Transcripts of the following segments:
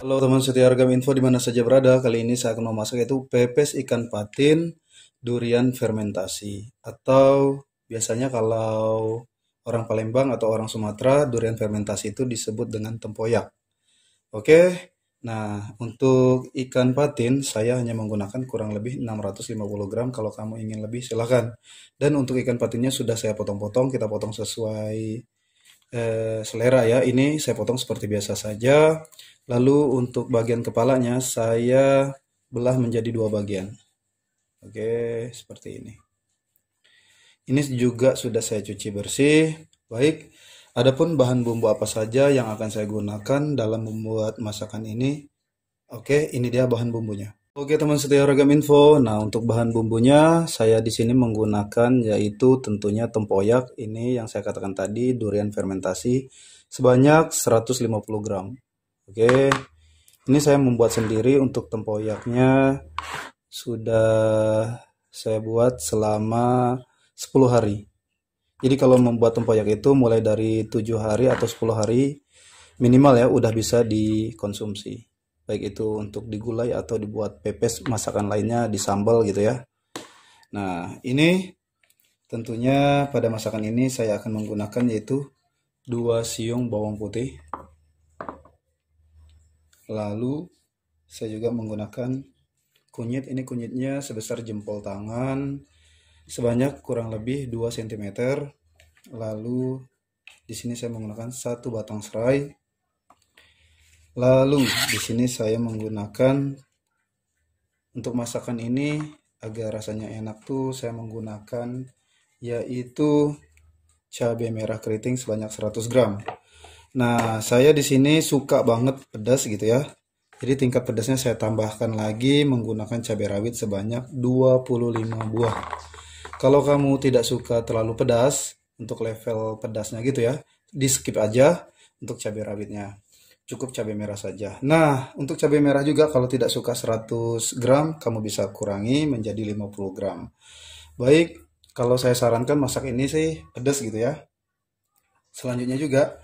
Halo teman setia Ragam Info di mana saja berada. Kali ini saya akan memasak yaitu pepes ikan patin durian fermentasi. Atau biasanya kalau orang Palembang atau orang Sumatera, durian fermentasi itu disebut dengan tempoyak. Oke, nah untuk ikan patin saya hanya menggunakan kurang lebih 650 gram. Kalau kamu ingin lebih silahkan. Dan untuk ikan patinnya sudah saya potong-potong, kita potong sesuai selera ya. Ini saya potong seperti biasa saja. Lalu untuk bagian kepalanya saya belah menjadi dua bagian. Oke, seperti ini. Ini juga sudah saya cuci bersih. Baik, adapun bahan bumbu apa saja yang akan saya gunakan dalam membuat masakan ini? Oke, ini dia bahan bumbunya. Oke teman setia Ragam Info. Nah untuk bahan bumbunya saya di sini menggunakan yaitu tentunya tempoyak. Ini yang saya katakan tadi durian fermentasi sebanyak 150 gram. Oke, ini saya membuat sendiri untuk tempoyaknya sudah saya buat selama 10 hari. Jadi kalau membuat tempoyak itu mulai dari 7 hari atau 10 hari minimal ya udah bisa dikonsumsi. Baik itu untuk digulai atau dibuat pepes masakan lainnya di sambal gitu ya. Nah, ini tentunya pada masakan ini saya akan menggunakan yaitu 2 siung bawang putih. Lalu saya juga menggunakan kunyit. Ini kunyitnya sebesar jempol tangan sebanyak kurang lebih 2 cm. Lalu di sini saya menggunakan 1 batang serai. Lalu di sini saya menggunakan untuk masakan ini agar rasanya enak tuh saya menggunakan yaitu cabai merah keriting sebanyak 100 gram. Nah, saya di sini suka banget pedas gitu ya. Jadi tingkat pedasnya saya tambahkan lagi menggunakan cabai rawit sebanyak 25 buah. Kalau kamu tidak suka terlalu pedas untuk level pedasnya gitu ya, di skip aja untuk cabai rawitnya. Cukup cabai merah saja. Nah, untuk cabai merah juga kalau tidak suka 100 gram, kamu bisa kurangi menjadi 50 gram. Baik, kalau saya sarankan masak ini sih pedas gitu ya. Selanjutnya juga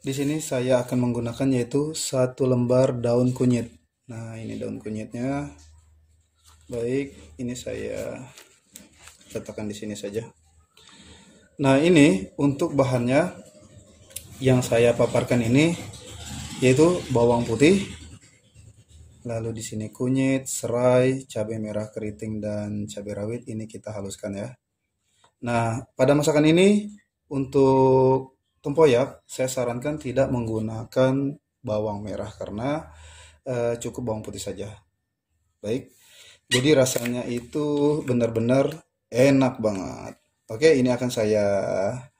di sini saya akan menggunakan yaitu 1 lembar daun kunyit. Nah, ini daun kunyitnya. Baik, ini saya letakkan di sini saja. Nah, ini untuk bahannya yang saya paparkan ini yaitu bawang putih, lalu di sini kunyit, serai, cabai merah keriting dan cabai rawit ini kita haluskan ya. Nah, pada masakan ini untuk tempoyak saya sarankan tidak menggunakan bawang merah karena cukup bawang putih saja. Baik. Jadi rasanya itu benar-benar enak banget. Oke, ini akan saya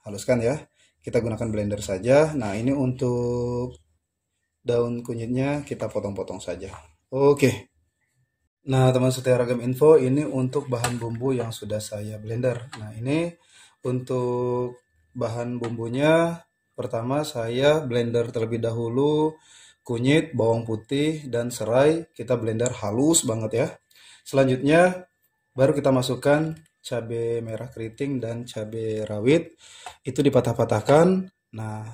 haluskan ya. Kita gunakan blender saja. Nah, ini untuk daun kunyitnya kita potong-potong saja. Oke. Nah, teman setia Ragam Info, ini untuk bahan bumbu yang sudah saya blender. Nah, ini untuk bahan bumbunya. Pertama, saya blender terlebih dahulu kunyit, bawang putih, dan serai. Kita blender halus banget ya. Selanjutnya, baru kita masukkan cabai merah keriting dan cabai rawit. Itu dipatah-patahkan. Nah,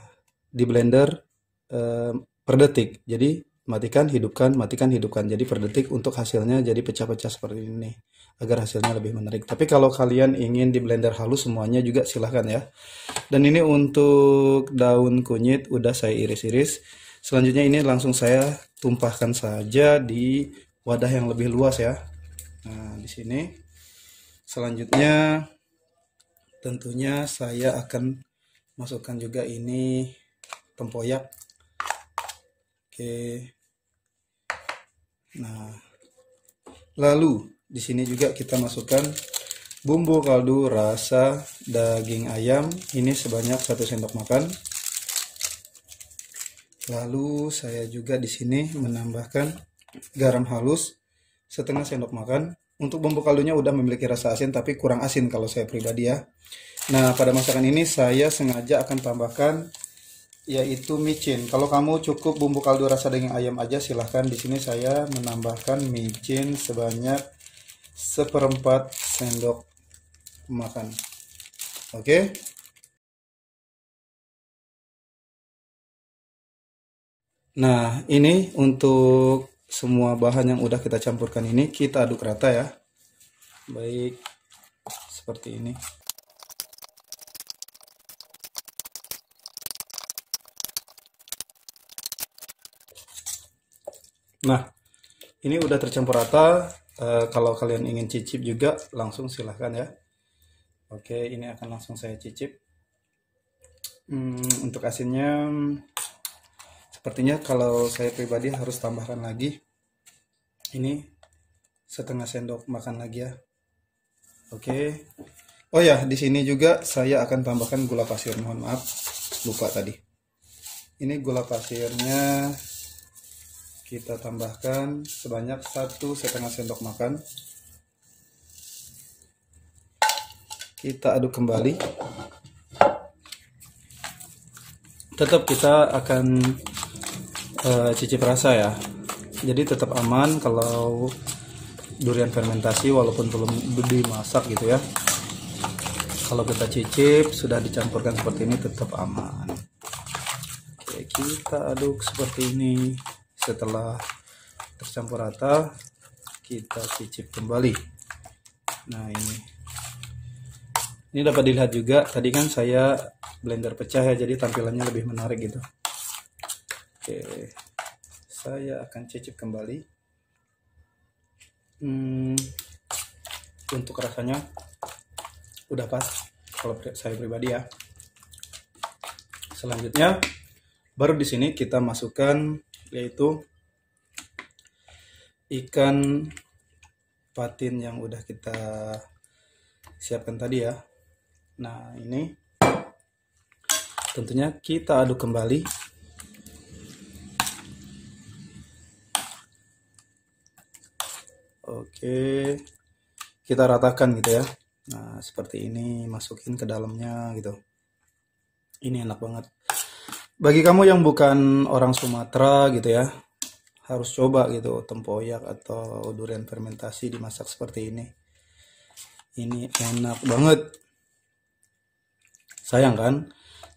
di blender eh, per detik. Jadi matikan, hidupkan. Jadi per detik untuk hasilnya jadi pecah-pecah seperti ini agar hasilnya lebih menarik. Tapi kalau kalian ingin di blender halus semuanya juga silahkan ya. Dan ini untuk daun kunyit udah saya iris-iris. Selanjutnya ini langsung saya tumpahkan saja di wadah yang lebih luas ya. Nah, di sini selanjutnya tentunya saya akan masukkan juga ini tempoyak. Oke. Nah, lalu di sini juga kita masukkan bumbu kaldu rasa daging ayam ini sebanyak 1 sendok makan. Lalu saya juga di sini menambahkan garam halus 1/2 sendok makan. Untuk bumbu kaldunya udah memiliki rasa asin tapi kurang asin kalau saya pribadi ya. Nah, pada masakan ini saya sengaja akan tambahkan yaitu micin. Kalau kamu cukup bumbu kaldu rasa daging ayam aja silahkan. Di sini saya menambahkan micin sebanyak 1/4 sendok makan. Oke. Nah, ini untuk semua bahan yang udah kita campurkan ini kita aduk rata ya. Baik, seperti ini. Nah, ini udah tercampur rata. Kalau kalian ingin cicip juga langsung silahkan ya. Oke, ini akan langsung saya cicip. Untuk asinnya, sepertinya kalau saya pribadi harus tambahkan lagi. Ini setengah sendok makan lagi ya. Oke. Oh ya, di sini juga saya akan tambahkan gula pasir. Mohon maaf, lupa tadi. Ini gula pasirnya kita tambahkan sebanyak 1,5 sendok makan. Kita aduk kembali. Tetap kita akan cicip rasa ya. Jadi tetap aman kalau durian fermentasi walaupun belum dimasak gitu ya. Kalau kita cicip sudah dicampurkan seperti ini tetap aman. Oke, kita aduk seperti ini. Setelah tercampur rata, kita cicip kembali. Nah, ini dapat dilihat juga. Tadi kan saya blender pecah ya, jadi tampilannya lebih menarik gitu. Oke, saya akan cicip kembali. Untuk rasanya udah pas kalau saya pribadi ya. Selanjutnya baru di sini kita masukkan yaitu ikan patin yang udah kita siapkan tadi ya. Nah, ini tentunya kita aduk kembali. Oke, kita ratakan gitu ya. Nah, seperti ini, masukin ke dalamnya gitu. Ini enak banget. Bagi kamu yang bukan orang Sumatera gitu ya, harus coba gitu tempoyak atau durian fermentasi dimasak seperti ini. Ini enak banget. Sayang kan,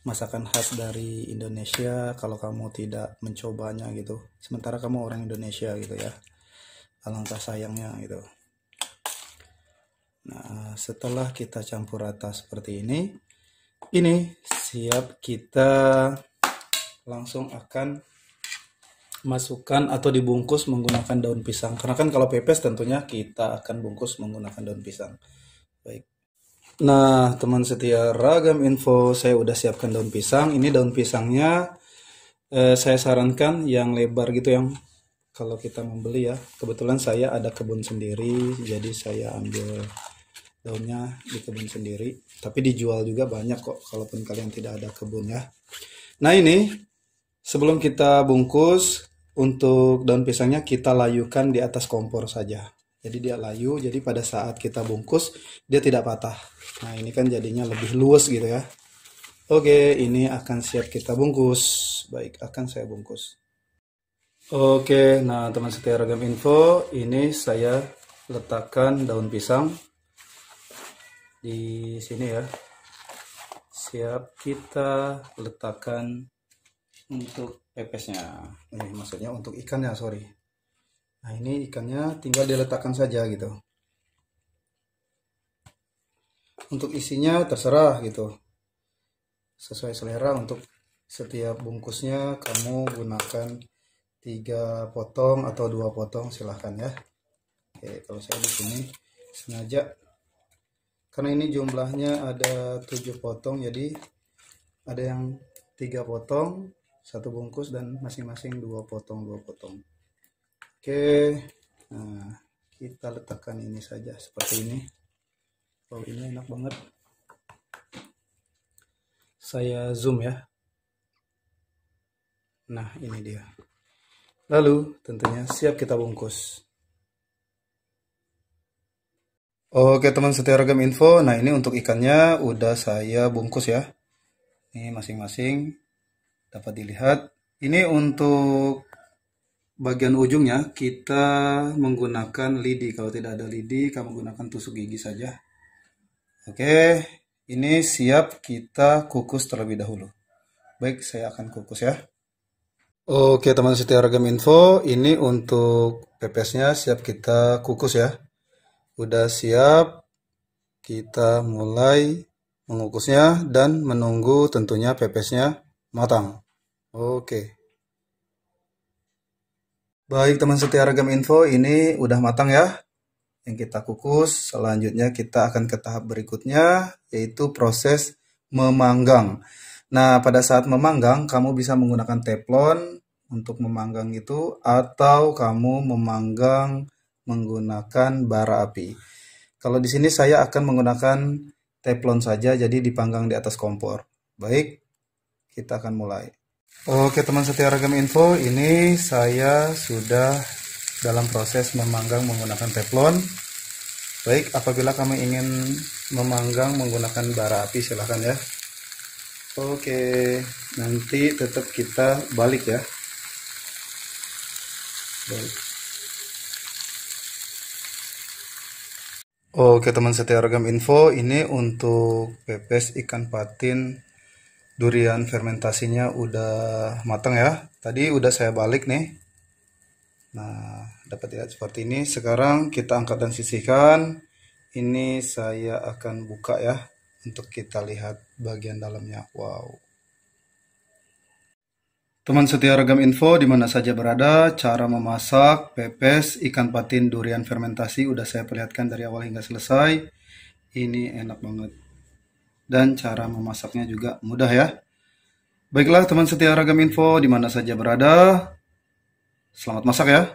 masakan khas dari Indonesia kalau kamu tidak mencobanya gitu. Sementara kamu orang Indonesia gitu ya. Alangkah sayangnya gitu. Nah, setelah kita campur rata seperti ini siap kita langsung akan masukkan atau dibungkus menggunakan daun pisang. Karena kan kalau pepes tentunya kita akan bungkus menggunakan daun pisang. Baik. Nah, teman setia Ragam Info, saya udah siapkan daun pisang. Ini daun pisangnya saya sarankan yang lebar gitu yang kalau kita membeli ya. Kebetulan saya ada kebun sendiri, jadi saya ambil daunnya di kebun sendiri. Tapi dijual juga banyak kok, kalaupun kalian tidak ada kebun ya. Nah, ini sebelum kita bungkus, untuk daun pisangnya kita layukan di atas kompor saja. Jadi dia layu, jadi pada saat kita bungkus dia tidak patah. Nah, ini kan jadinya lebih luas gitu ya. Oke, ini akan siap kita bungkus. Baik, akan saya bungkus. Oke, nah teman setia Ragam Info, ini saya letakkan daun pisang di sini ya. Siap kita letakkan untuk pepesnya. Ini maksudnya untuk ikannya, sorry. Nah, ini ikannya tinggal diletakkan saja gitu. Untuk isinya terserah gitu. Sesuai selera. Untuk setiap bungkusnya kamu gunakan 3 potong atau 2 potong silahkan ya. Oke, kalau saya di sini sengaja karena ini jumlahnya ada 7 potong, jadi ada yang 3 potong satu bungkus dan masing-masing 2 potong 2 potong. Oke, nah kita letakkan ini saja seperti ini. Oh, ini enak banget. Saya zoom ya. Nah, ini dia. Lalu tentunya siap kita bungkus. Oke teman setia Ragam Info, nah ini untuk ikannya udah saya bungkus ya. Ini masing-masing dapat dilihat. Ini untuk bagian ujungnya kita menggunakan lidi. Kalau tidak ada lidi, kamu gunakan tusuk gigi saja. Oke, ini siap kita kukus terlebih dahulu. Baik, saya akan kukus ya. Oke teman setia Ragam Info, ini untuk pepesnya siap kita kukus ya. Udah siap, kita mulai mengukusnya dan menunggu tentunya pepesnya matang. Oke. Baik teman setia Ragam Info, ini udah matang ya yang kita kukus. Selanjutnya kita akan ke tahap berikutnya, yaitu proses memanggang. Nah, pada saat memanggang, kamu bisa menggunakan teflon untuk memanggang itu, atau kamu memanggang menggunakan bara api. Kalau di sini saya akan menggunakan teflon saja, jadi dipanggang di atas kompor. Baik, kita akan mulai. Oke teman setia Ragam Info, ini saya sudah dalam proses memanggang menggunakan teflon. Baik, apabila kamu ingin memanggang menggunakan bara api silahkan ya. Oke, nanti tetap kita balik ya. Baik. Oke teman setia Ragam Info, ini untuk pepes ikan patin durian fermentasinya udah matang ya. Tadi udah saya balik nih. Nah, dapat lihat seperti ini. Sekarang kita angkat dan sisihkan. Ini saya akan buka ya untuk kita lihat bagian dalamnya. Wow. Teman setia Ragam Info di mana saja berada, cara memasak pepes ikan patin durian fermentasi udah saya perlihatkan dari awal hingga selesai. Ini enak banget. Dan cara memasaknya juga mudah ya. Baiklah teman setia Ragam Info di mana saja berada. Selamat masak ya.